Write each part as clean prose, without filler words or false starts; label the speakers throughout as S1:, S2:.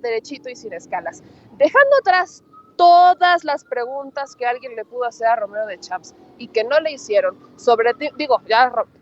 S1: derechito y sin escalas, dejando atrás todas las preguntas que alguien le pudo hacer a Romero de Champs y que no le hicieron sobre,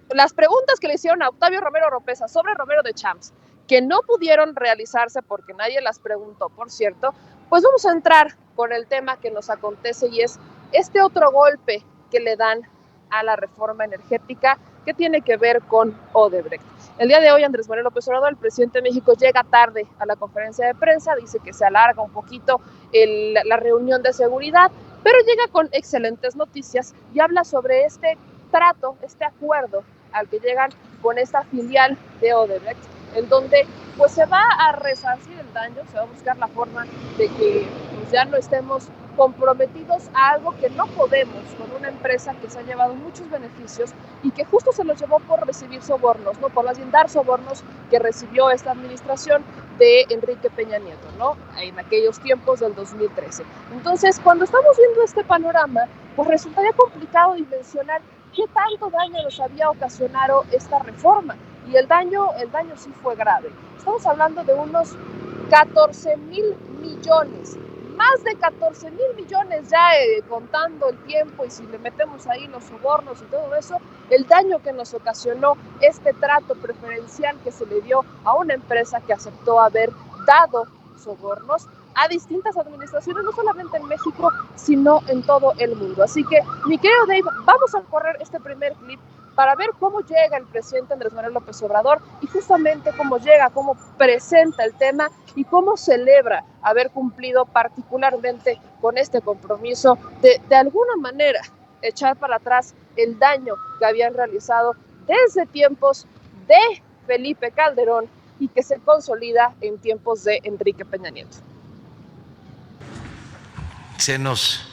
S1: las preguntas que le hicieron a Octavio Romero Oropeza sobre Romero de Champs, que no pudieron realizarse porque nadie las preguntó, por cierto, pues vamos a entrar con el tema que nos acontece y es este otro golpe que le dan a la reforma energética que tiene que ver con Odebrecht. El día de hoy, Andrés Manuel López Obrador, el presidente de México, llega tarde a la conferencia de prensa, dice que se alarga un poquito la reunión de seguridad, pero llega con excelentes noticias y habla sobre este trato, este acuerdo al que llegan con esta filial de Odebrecht, en donde pues se va a resarcir el daño, se va a buscar la forma de que pues, ya no estemos comprometidos a algo que no podemos con una empresa que se ha llevado muchos beneficios y que justo se los llevó por recibir sobornos, ¿no? Por dar sobornos que recibió esta administración de Enrique Peña Nieto, ¿no? En aquellos tiempos del 2013. Entonces, cuando estamos viendo este panorama, pues resultaría complicado dimensionar qué tanto daño nos había ocasionado esta reforma. Y el daño sí fue grave. Estamos hablando de unos 14,000 millones, más de 14,000 millones ya contando el tiempo y si le metemos ahí los sobornos y todo eso, el daño que nos ocasionó este trato preferencial que se le dio a una empresa que aceptó haber dado sobornos a distintas administraciones, no solamente en México, sino en todo el mundo. Así que, mi querido Dave, vamos a correr este primer clip para ver cómo llega el presidente Andrés Manuel López Obrador y justamente cómo llega, cómo presenta el tema y cómo celebra haber cumplido particularmente con este compromiso de alguna manera echar para atrás el daño que habían realizado desde tiempos de Felipe Calderón y que se consolida en tiempos de Enrique Peña Nieto.
S2: Se nos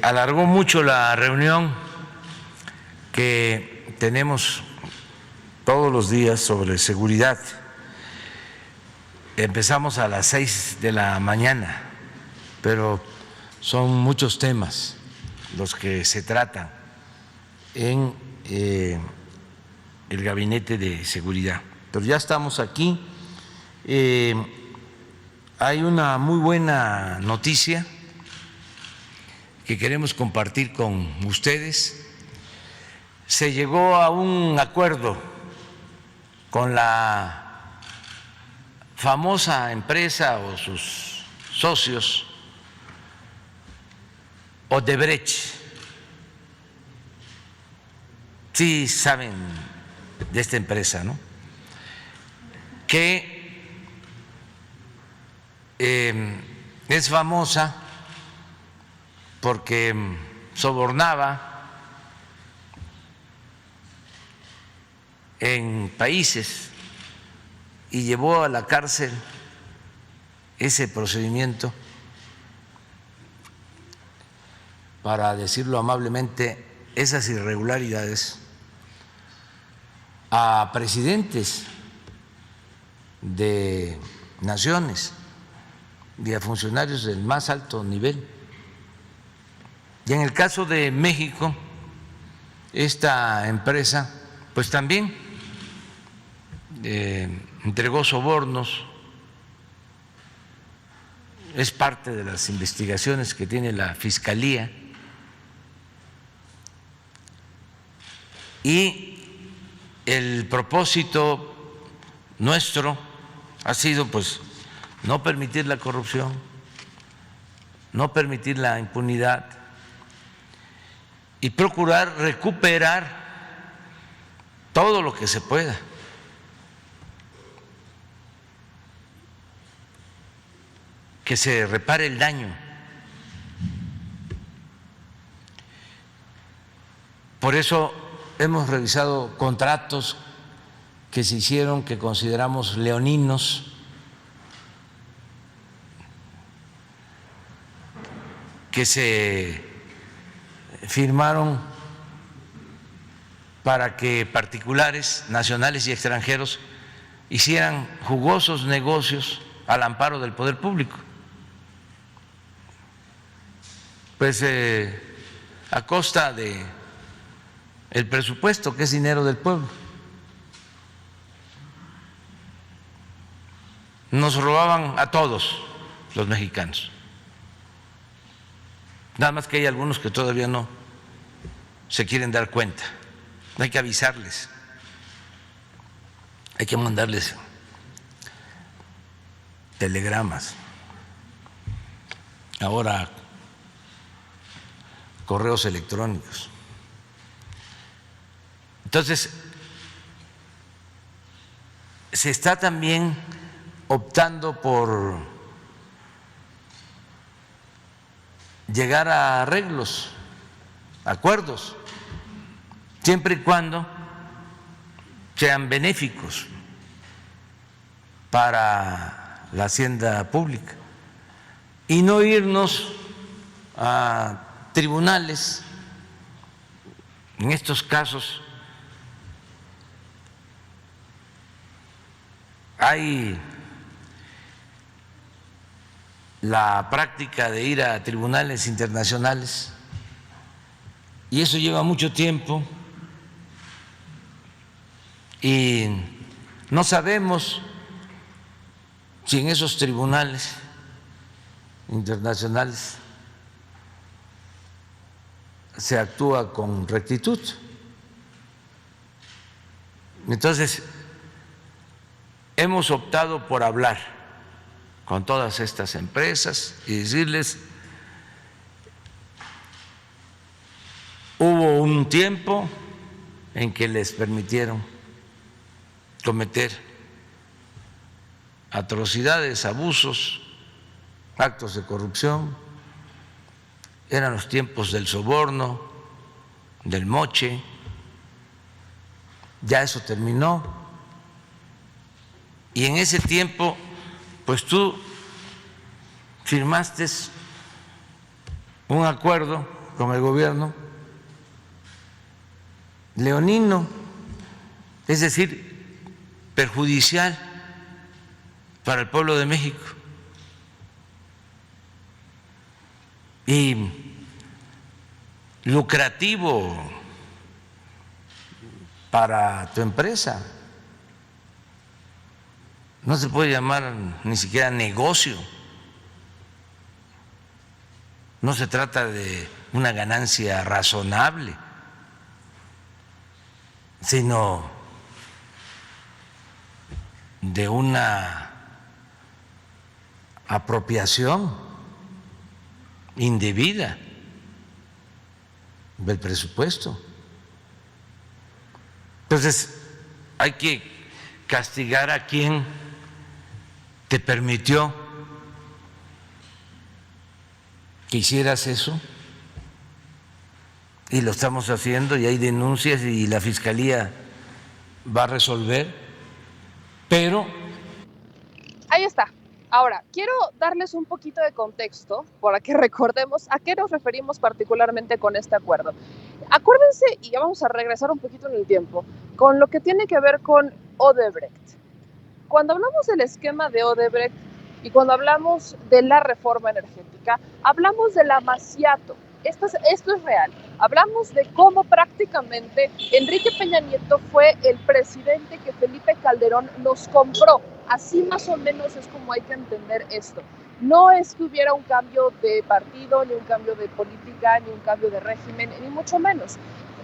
S2: alargó mucho la reunión que tenemos todos los días sobre seguridad. Empezamos a las 6 de la mañana, pero son muchos temas los que se tratan en el Gabinete de Seguridad. Pero ya estamos aquí. Hay una muy buena noticia que queremos compartir con ustedes. Se llegó a un acuerdo con la famosa empresa o sus socios Odebrecht. Sí saben de esta empresa, ¿no? Que es famosa porque sobornaba en países y llevó a la cárcel ese procedimiento, para decirlo amablemente, esas irregularidades a presidentes de naciones y a funcionarios del más alto nivel. Y en el caso de México, esta empresa pues también entregó sobornos, es parte de las investigaciones que tiene la Fiscalía y el propósito nuestro ha sido pues no permitir la corrupción, no permitir la impunidad y procurar recuperar todo lo que se pueda. Que se repare el daño. Por eso hemos revisado contratos que se hicieron, que consideramos leoninos, que se firmaron para que particulares, nacionales y extranjeros hicieran jugosos negocios al amparo del poder público. Pues a costa de el presupuesto, que es dinero del pueblo. nos robaban a todos los mexicanos. Nada más que hay algunos que todavía no se quieren dar cuenta. Hay que avisarles, hay que mandarles telegramas, ahora correos electrónicos. Entonces, se está también optando por llegar a arreglos, acuerdos, siempre y cuando sean benéficos para la hacienda pública y no irnos a tribunales. En estos casos hay la práctica de ir a tribunales internacionales y eso lleva mucho tiempo y no sabemos si en esos tribunales internacionales se actúa con rectitud. Entonces, hemos optado por hablar con todas estas empresas y decirles, hubo un tiempo en que les permitieron cometer atrocidades, abusos, actos de corrupción, eran los tiempos del soborno, del moche, ya eso terminó. Y en ese tiempo, pues tú firmaste un acuerdo con el gobierno leonino, es decir, perjudicial para el pueblo de México. Y lucrativo para tu empresa. No se puede llamar ni siquiera negocio. No se trata de una ganancia razonable, sino de una apropiación indebida del presupuesto. Entonces, hay que castigar a quien te permitió que hicieras eso, y lo estamos haciendo, y hay denuncias y la Fiscalía va a resolver, pero
S1: ahí está. Ahora, quiero darles un poquito de contexto para que recordemos a qué nos referimos particularmente con este acuerdo. Acuérdense, y ya vamos a regresar un poquito en el tiempo, con lo que tiene que ver con Odebrecht. Cuando hablamos del esquema de Odebrecht y cuando hablamos de la reforma energética, hablamos del amaciato. Esto es real. Hablamos de cómo prácticamente Enrique Peña Nieto fue el presidente que Felipe Calderón nos compró. Así más o menos es como hay que entender esto. No es que hubiera un cambio de partido, ni un cambio de política, ni un cambio de régimen, ni mucho menos.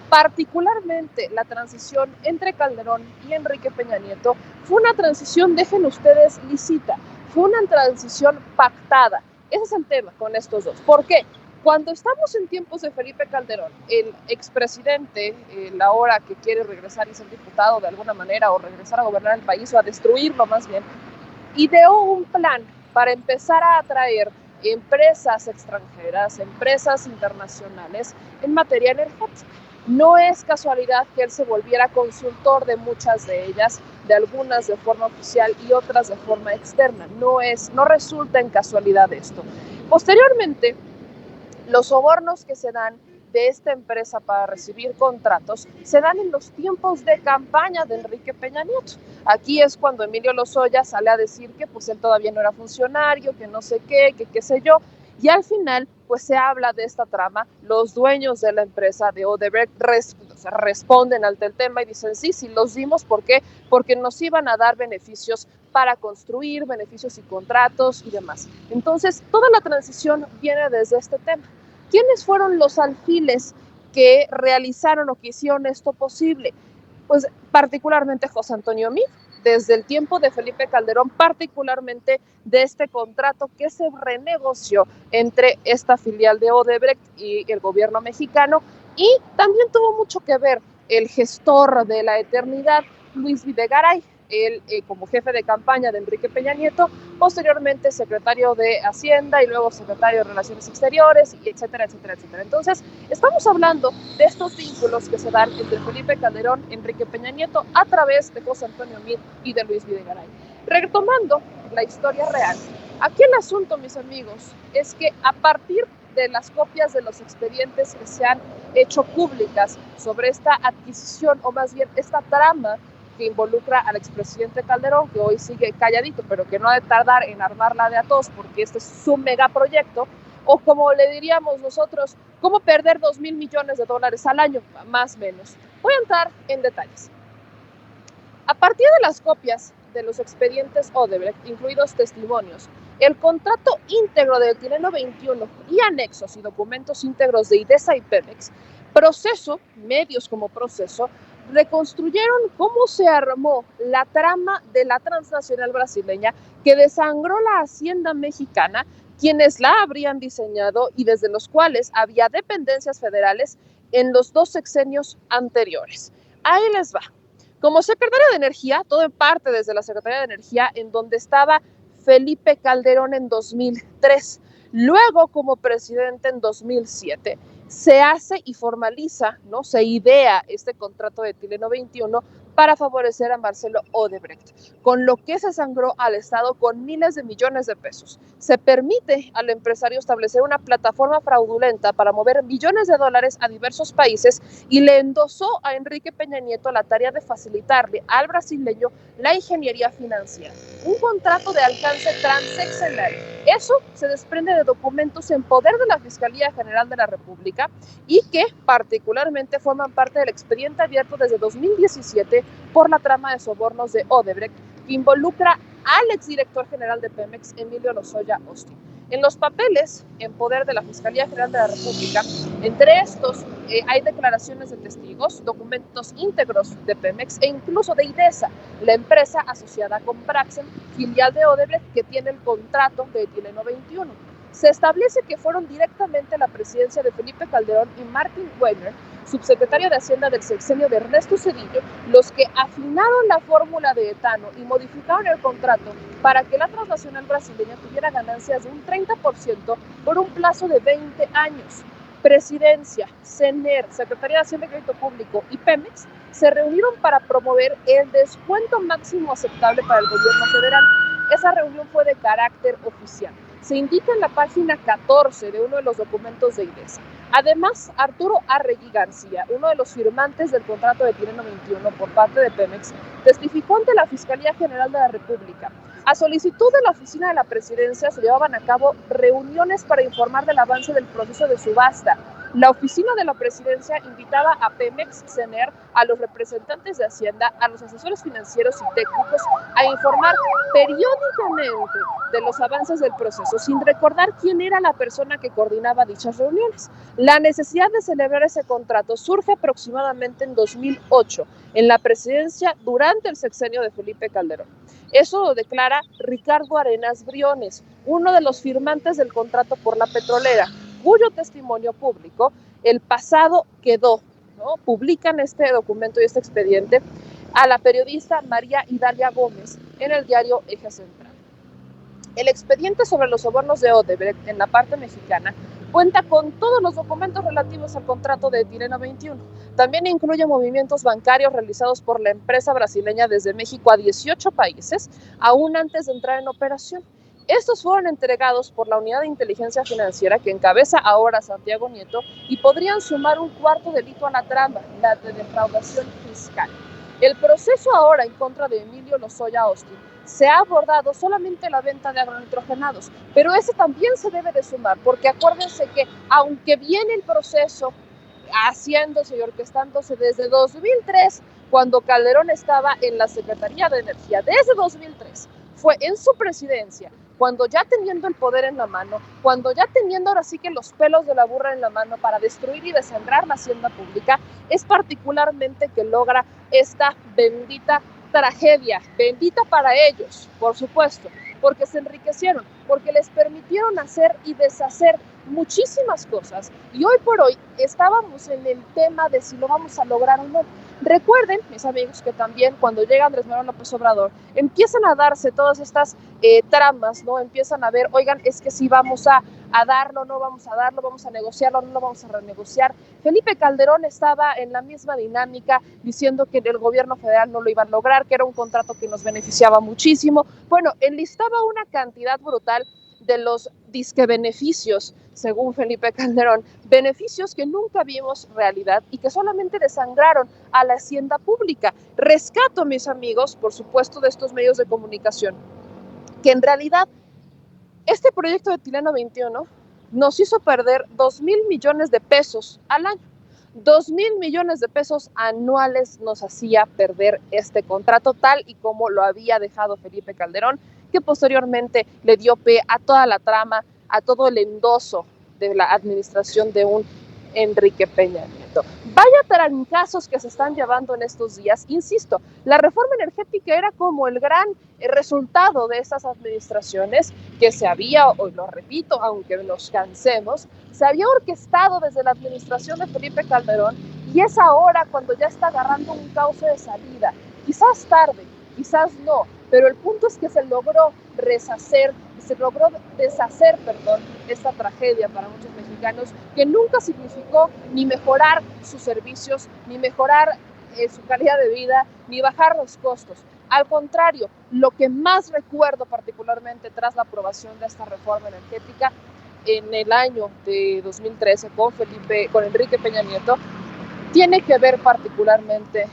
S1: Particularmente la transición entre Calderón y Enrique Peña Nieto fue una transición, dejen ustedes, lícita, fue una transición pactada. Ese es el tema con estos dos. ¿Por qué? Cuando estamos en tiempos de Felipe Calderón, el expresidente, ahora que quiere regresar y ser diputado de alguna manera, o regresar a gobernar el país, o a destruirlo más bien, ideó un plan para empezar a atraer empresas extranjeras, empresas internacionales en materia energética. No es casualidad que él se volviera consultor de muchas de ellas, de algunas de forma oficial y otras de forma externa. No resulta en casualidad esto. Posteriormente, los sobornos que se dan de esta empresa para recibir contratos se dan en los tiempos de campaña de Enrique Peña Nieto. Aquí es cuando Emilio Lozoya sale a decir que pues él todavía no era funcionario, que no sé qué sé yo, Y al final, pues se habla de esta trama, los dueños de la empresa de Odebrecht responden ante el tema y dicen, sí, los dimos, ¿por qué? Porque nos iban a dar beneficios para construir, beneficios y contratos y demás. Entonces, toda la transición viene desde este tema. ¿Quiénes fueron los alfiles que realizaron o que hicieron esto posible? Pues particularmente José Antonio Meade, desde el tiempo de Felipe Calderón, particularmente de este contrato que se renegoció entre esta filial de Odebrecht y el gobierno mexicano, y también tuvo mucho que ver el gestor de la eternidad, Luis Videgaray, él como jefe de campaña de Enrique Peña Nieto, posteriormente secretario de Hacienda y luego secretario de Relaciones Exteriores, y etcétera, etcétera, etcétera. Entonces, estamos hablando de estos vínculos que se dan entre Felipe Calderón, Enrique Peña Nieto, a través de José Antonio Meade y de Luis Videgaray. Retomando la historia real, aquí el asunto, mis amigos, es que a partir de las copias de los expedientes que se han hecho públicas sobre esta adquisición, o más bien esta trama que involucra al expresidente Calderón, que hoy sigue calladito, pero que no ha de tardar en armarla de a todos, porque este es su megaproyecto, o como le diríamos nosotros, cómo perder 2,000 millones de dólares al año, más o menos. Voy a entrar en detalles. A partir de las copias de los expedientes Odebrecht, incluidos testimonios, el contrato íntegro del Tileno 21 y anexos y documentos íntegros de IDESA y Pemex, Proceso, medios como Proceso, reconstruyeron cómo se armó la trama de la transnacional brasileña que desangró la hacienda mexicana, quienes la habrían diseñado y desde los cuales había dependencias federales en los 2 sexenios anteriores. Ahí les va. Como secretario de Energía, todo en parte desde la Secretaría de Energía, en donde estaba Felipe Calderón en 2003. Luego, como presidente en 2007, se hace y formaliza, ¿no? Se idea este contrato de Tileno 21 para favorecer a Marcelo Odebrecht, con lo que se sangró al Estado con miles de millones de pesos. Se permite al empresario establecer una plataforma fraudulenta para mover millones de dólares a diversos países y le endosó a Enrique Peña Nieto la tarea de facilitarle al brasileño la ingeniería financiera. Un contrato de alcance transeccional. Eso se desprende de documentos en poder de la Fiscalía General de la República y que particularmente forman parte del expediente abierto desde 2017 por la trama de sobornos de Odebrecht, que involucra al exdirector general de Pemex, Emilio Lozoya Austin. En los papeles en poder de la Fiscalía General de la República, entre estos hay declaraciones de testigos, documentos íntegros de Pemex e incluso de IDESA, la empresa asociada con Praxen, filial de Odebrecht, que tiene el contrato de Tileno 21. Se establece que fueron directamente la presidencia de Felipe Calderón y Martin Wegner, subsecretario de Hacienda del sexenio de Ernesto Zedillo, los que afinaron la fórmula de etano y modificaron el contrato para que la transnacional brasileña tuviera ganancias de un 30% por un plazo de 20 años. Presidencia, CENER, Secretaría de Hacienda y Crédito Público y Pemex se reunieron para promover el descuento máximo aceptable para el gobierno federal. Esa reunión fue de carácter oficial. Se indica en la página 14 de uno de los documentos de IDESA. Además, Arturo Arregui García, uno de los firmantes del contrato de Tileno 21 por parte de Pemex, testificó ante la Fiscalía General de la República. A solicitud de la Oficina de la Presidencia se llevaban a cabo reuniones para informar del avance del proceso de subasta. La Oficina de la Presidencia invitaba a Pemex, CENER, a los representantes de Hacienda, a los asesores financieros y técnicos a informar periódicamente de los avances del proceso, sin recordar quién era la persona que coordinaba dichas reuniones. La necesidad de celebrar ese contrato surge aproximadamente en 2008, en la presidencia durante el sexenio de Felipe Calderón. Eso lo declara Ricardo Arenas Briones, uno de los firmantes del contrato por la petrolera, cuyo testimonio público el pasado quedó, ¿no? Publican este documento y este expediente a la periodista María Idalia Gómez en el diario Eje Central. El expediente sobre los sobornos de Odebrecht en la parte mexicana cuenta con todos los documentos relativos al contrato de Tileno 21. También incluye movimientos bancarios realizados por la empresa brasileña desde México a 18 países, aún antes de entrar en operación. Estos fueron entregados por la Unidad de Inteligencia Financiera que encabeza ahora Santiago Nieto y podrían sumar un cuarto delito a la trama, la de defraudación fiscal. El proceso ahora en contra de Emilio Lozoya Austin se ha abordado solamente la venta de agronitrogenados, pero ese también se debe de sumar, porque acuérdense que aunque viene el proceso haciéndose y orquestándose desde 2003, cuando Calderón estaba en la Secretaría de Energía, desde 2003, fue en su presidencia, cuando ya teniendo el poder en la mano, cuando ya teniendo ahora sí que los pelos de la burra en la mano para destruir y desangrar la hacienda pública, es particularmente que logra esta bendita tragedia, bendita para ellos, por supuesto, porque se enriquecieron, porque les permitieron hacer y deshacer muchísimas cosas. Y hoy por hoy estábamos en el tema de si lo vamos a lograr o no. Recuerden, mis amigos, que también cuando llega Andrés Manuel López Obrador, empiezan a darse todas estas tramas, ¿no? Empiezan a ver, oigan, es que si vamos a darlo, no vamos a darlo, vamos a negociarlo, no lo vamos a renegociar. Felipe Calderón estaba en la misma dinámica, diciendo que el gobierno federal no lo iba a lograr, que era un contrato que nos beneficiaba muchísimo. Bueno, enlistaba una cantidad brutal de los disque beneficios, según Felipe Calderón, beneficios que nunca vimos realidad y que solamente desangraron a la hacienda pública. Rescato, mis amigos, por supuesto, de estos medios de comunicación, que en realidad este proyecto de Tileno 21 nos hizo perder 2,000 millones de pesos al año. 2,000 millones de pesos anuales nos hacía perder este contrato, tal y como lo había dejado Felipe Calderón, que posteriormente le dio pie a toda la trama, a todo el endoso de la administración de un Enrique Peña Nieto. Vaya trancazos que se están llevando en estos días. Insisto, la reforma energética era como el gran resultado de estas administraciones que se había, hoy lo repito, aunque nos cansemos, se había orquestado desde la administración de Felipe Calderón y es ahora cuando ya está agarrando un cauce de salida. Quizás tarde, quizás no, pero el punto es que se logró deshacer esta tragedia para muchos mexicanos, que nunca significó ni mejorar sus servicios, ni mejorar su calidad de vida, ni bajar los costos. Al contrario, lo que más recuerdo particularmente tras la aprobación de esta reforma energética en el año de 2013 con Enrique Peña Nieto, tiene que ver particularmente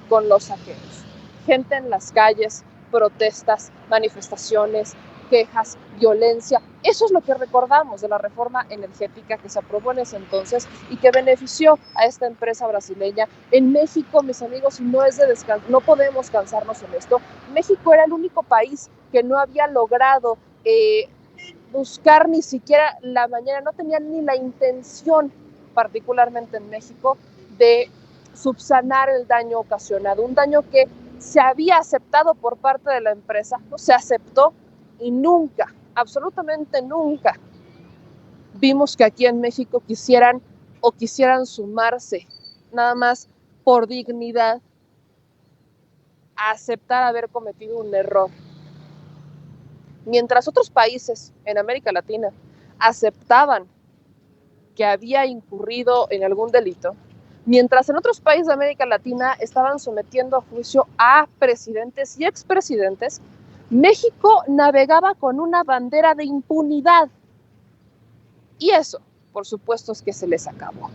S1: con los saqueos. Gente en las calles, protestas, manifestaciones, quejas, violencia. Eso es lo que recordamos de la reforma energética que se aprobó en ese entonces y que benefició a esta empresa brasileña. En México, mis amigos, no podemos cansarnos en esto. México era el único país que no había logrado buscar ni siquiera la mañana, no tenían ni la intención, particularmente en México, de subsanar el daño ocasionado, un daño que se había aceptado por parte de la empresa, no se aceptó y nunca, absolutamente nunca, vimos que aquí en México quisieran sumarse, nada más por dignidad, a aceptar haber cometido un error. Mientras otros países en América Latina aceptaban que había incurrido en algún delito, mientras en otros países de América Latina estaban sometiendo a juicio a presidentes y expresidentes, México navegaba con una bandera de impunidad. Y eso, por supuesto, es que se les acabó.